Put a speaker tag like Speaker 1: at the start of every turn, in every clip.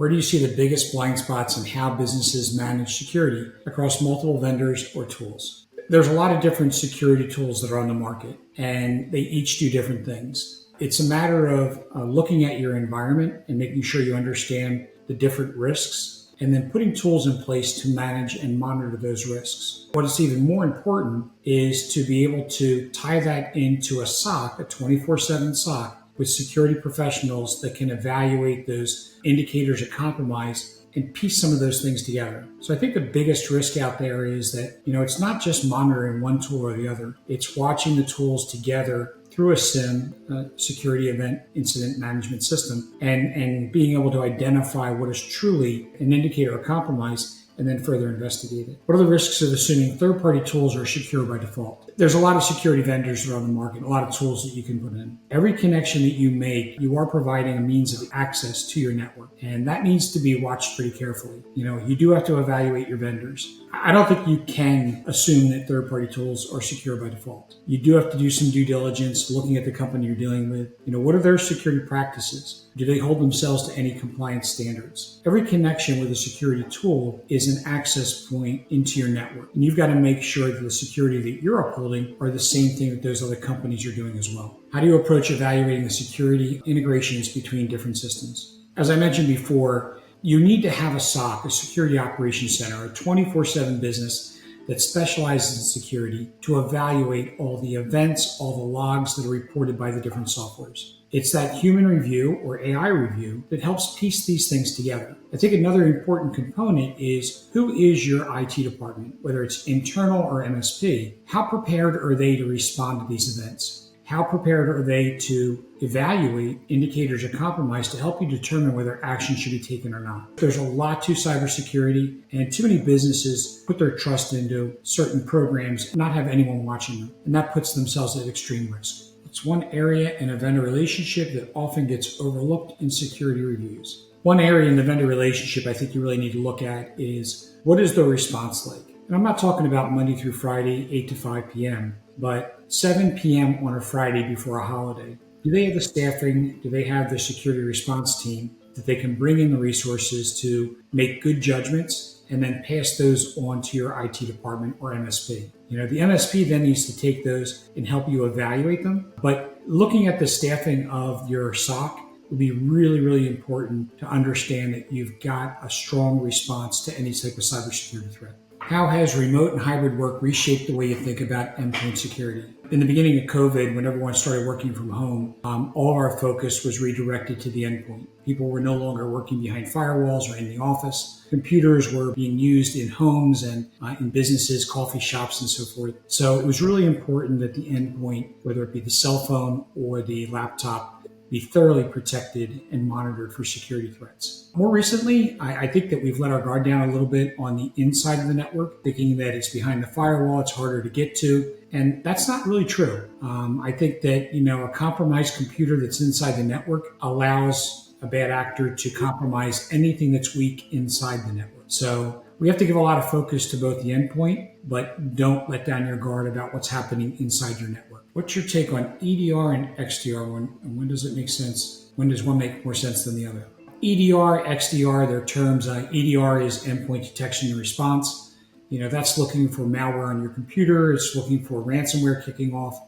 Speaker 1: Where do you see the biggest blind spots in how businesses manage security across multiple vendors or tools? There's a lot of different security tools that are on the market, and they each do different things. It's a matter of looking at your environment and making sure you understand the different risks, and then putting tools in place to manage and monitor those risks. What is even more important is to be able to tie that into a SOC, a 24/7 SOC, with security professionals that can evaluate those indicators of compromise and piece some of those things together. So I think the biggest risk out there is that, it's not just monitoring one tool or the other. It's watching the tools together through a SIEM, security event incident management system, and being able to identify what is truly an indicator of compromise and then further investigate it. What are the risks of assuming third-party tools are secure by default? There's a lot of security vendors that are on the market, a lot of tools that you can put in. Every connection that you make, you are providing a means of access to your network, and that needs to be watched pretty carefully. You do have to evaluate your vendors. I don't think you can assume that third-party tools are secure by default. You do have to do some due diligence, looking at the company you're dealing with. What are their security practices? Do they hold themselves to any compliance standards? Every connection with a security tool is an access point into your network. And you've got to make sure that the security that you're upholding are the same thing that those other companies are doing as well. How do you approach evaluating the security integrations between different systems? As I mentioned before, you need to have a SOC, a security operations center, a 24/7 business that specializes in security to evaluate all the events, all the logs that are reported by the different softwares. It's that human review or AI review that helps piece these things together. I think another important component is, who is your IT department, whether it's internal or MSP? How prepared are they to respond to these events? How prepared are they to evaluate indicators of compromise to help you determine whether action should be taken or not? There's a lot to cybersecurity, and too many businesses put their trust into certain programs and not have anyone watching them, and that puts themselves at extreme risk. It's one area in a vendor relationship that often gets overlooked in security reviews. One area in the vendor relationship I think you really need to look at is, what is the response like? And I'm not talking about Monday through Friday, 8 to 5 p.m., but 7 p.m. on a Friday before a holiday. Do they have the staffing? Do they have the security response team that they can bring in the resources to make good judgments and then pass those on to your IT department or MSP? The MSP then needs to take those and help you evaluate them. But looking at the staffing of your SOC will be really, really important to understand that you've got a strong response to any type of cybersecurity threat. How has remote and hybrid work reshaped the way you think about endpoint security? In the beginning of COVID, when everyone started working from home, all of our focus was redirected to the endpoint. People were no longer working behind firewalls or in the office. Computers were being used in homes and in businesses, coffee shops, and so forth. So it was really important that the endpoint, whether it be the cell phone or the laptop, be thoroughly protected and monitored for security threats. More recently, I think that we've let our guard down a little bit on the inside of the network, thinking that it's behind the firewall, it's harder to get to. And that's not really true. I think that, a compromised computer that's inside the network allows a bad actor to compromise anything that's weak inside the network. So we have to give a lot of focus to both the endpoint, but don't let down your guard about what's happening inside your network. What's your take on EDR and XDR? When does it make sense? When does one make more sense than the other? EDR, XDR, they're terms. EDR is endpoint detection and response. That's looking for malware on your computer. It's looking for ransomware kicking off,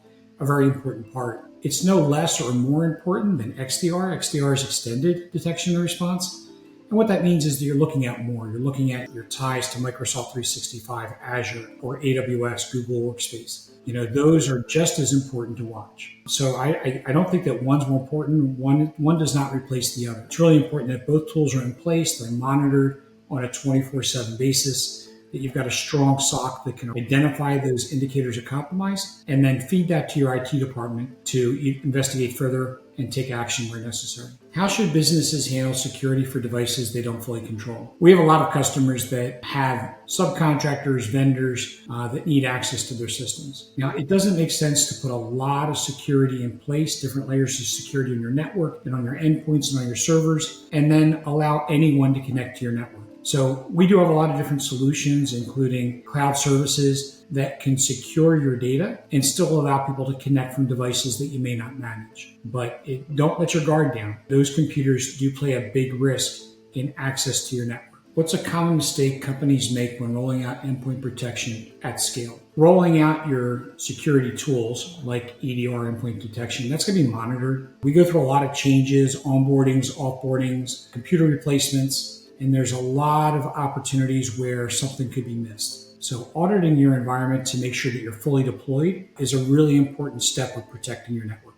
Speaker 1: a very important part. It's no less or more important than XDR. XDR is extended detection and response. And what that means is that you're looking at more. You're looking at your ties to Microsoft 365, Azure, or AWS, Google Workspace. Those are just as important to watch. So I don't think that one's more important. One does not replace the other. It's really important that both tools are in place. They're monitored on a 24/7 basis, that you've got a strong SOC that can identify those indicators of compromise and then feed that to your IT department to investigate further and take action where necessary. How should businesses handle security for devices they don't fully control? We have a lot of customers that have subcontractors, vendors that need access to their systems. Now, it doesn't make sense to put a lot of security in place, different layers of security on your network and on your endpoints and on your servers, and then allow anyone to connect to your network. So we do have a lot of different solutions, including cloud services that can secure your data and still allow people to connect from devices that you may not manage. But don't let your guard down. Those computers do play a big risk in access to your network. What's a common mistake companies make when rolling out endpoint protection at scale? Rolling out your security tools like EDR endpoint detection, that's going to be monitored. We go through a lot of changes, onboardings, offboardings, computer replacements, and there's a lot of opportunities where something could be missed. So auditing your environment to make sure that you're fully deployed is a really important step of protecting your network.